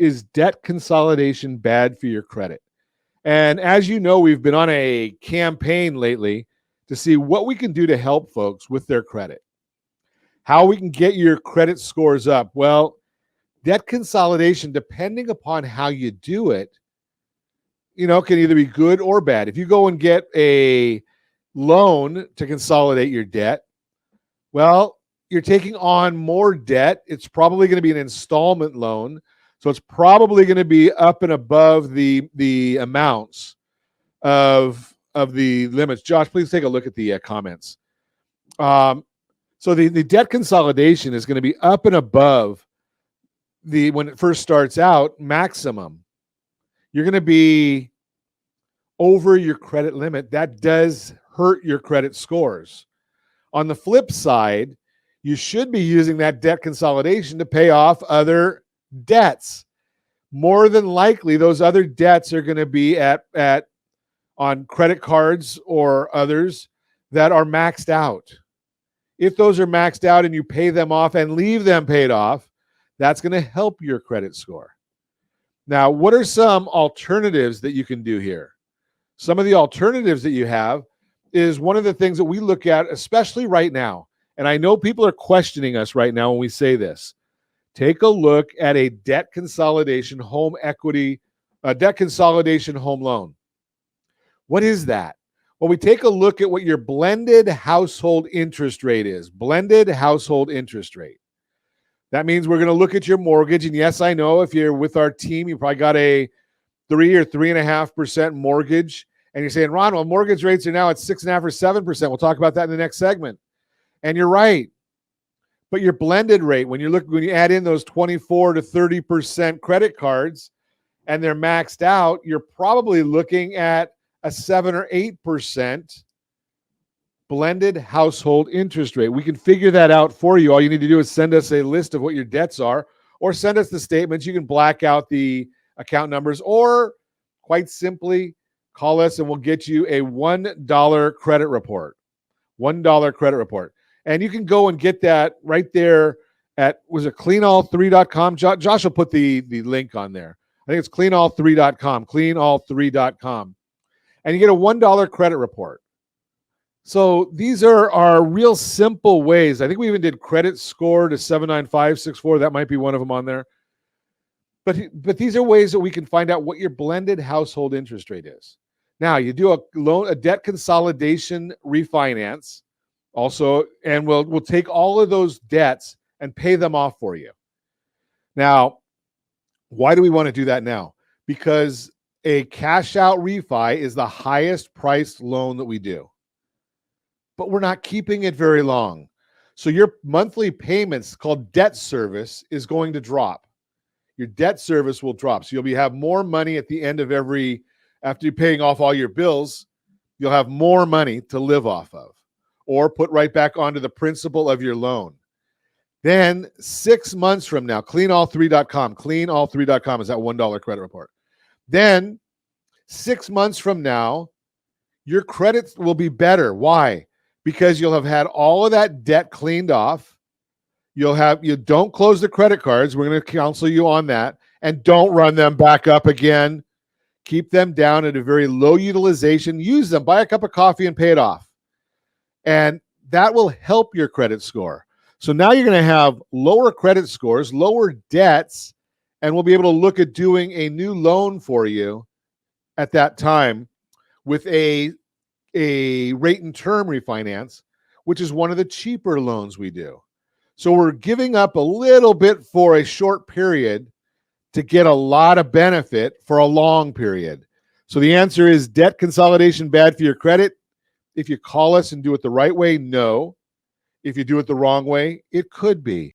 is debt consolidation bad for your credit? And as you know, we've been on a campaign lately to see what we can do to help folks with their credit, how we can get your credit scores up. Well, debt consolidation, depending upon how you do it, can either be good or bad. If you go and get a loan to consolidate your debt, well, you're taking on more debt. It's probably going to be an installment loan. So it's probably going to be up and above the amounts of the limits. Josh, please take a look at the comments. So the debt consolidation is going to be up and above when it first starts out, maximum. You're going to be over your credit limit. That does hurt your credit scores. On the flip side, you should be using that debt consolidation to pay off other debts. More than likely, those other debts are going to be on credit cards or others that are maxed out. If those are maxed out and you pay them off and leave them paid off, that's going to help your credit score. Now, what are some alternatives that you can do here? Some of the alternatives that you have is one of the things that we look at, especially right now. And I know people are questioning us right now when we say this. Take a look at a debt consolidation home loan. What is that? Well, we take a look at what your blended household interest rate is. Blended household interest rate. That means we're going to look at your mortgage. And yes, I know if you're with our team, you probably got a 3 or 3.5% mortgage. And you're saying, Ron, well, mortgage rates are now at 6.5 or 7%. We'll talk about that in the next segment. And you're right. But your blended rate, when you add in those 24 to 30% credit cards and they're maxed out, you're probably looking at a 7 or 8% blended household interest rate. We can figure that out for you. All you need to do is send us a list of what your debts are, or send us the statements. You can black out the account numbers, or quite simply call us and we'll get you a $1 credit report. $1 credit report. And you can go and get that right there at, was it cleanall3.com? Josh will put the link on there. I think it's cleanall3.com, cleanall3.com. And you get a $1 credit report. So these are our real simple ways. I think we even did credit score to 79564. That might be one of them on there. But these are ways that we can find out what your blended household interest rate is. Now, you do a debt consolidation refinance also, and we'll take all of those debts and pay them off for you. Now, why do we want to do that now? Because a cash out refi is the highest priced loan that we do. But we're not keeping it very long. So your monthly payments, called debt service, is going to drop. Your debt service will drop. So you'll have more money at the end of after you're paying off all your bills, you'll have more money to live off of or put right back onto the principal of your loan. Then 6 months from now, cleanall3.com, cleanall3.com is that $1 credit report. Then 6 months from now, your credit will be better. Why? Because you'll have had all of that debt cleaned off. You don't close the credit cards. We're going to counsel you on that. And don't run them back up again. Keep them down at a very low utilization. Use them. Buy a cup of coffee and pay it off. And that will help your credit score. So now you're going to have lower credit scores, lower debts, and we'll be able to look at doing a new loan for you at that time with a rate and term refinance, which is one of the cheaper loans we do. So we're giving up a little bit for a short period to get a lot of benefit for a long period. So the answer is debt consolidation bad for your credit. If you call us and do it the right way, no. If you do it the wrong way, it could be.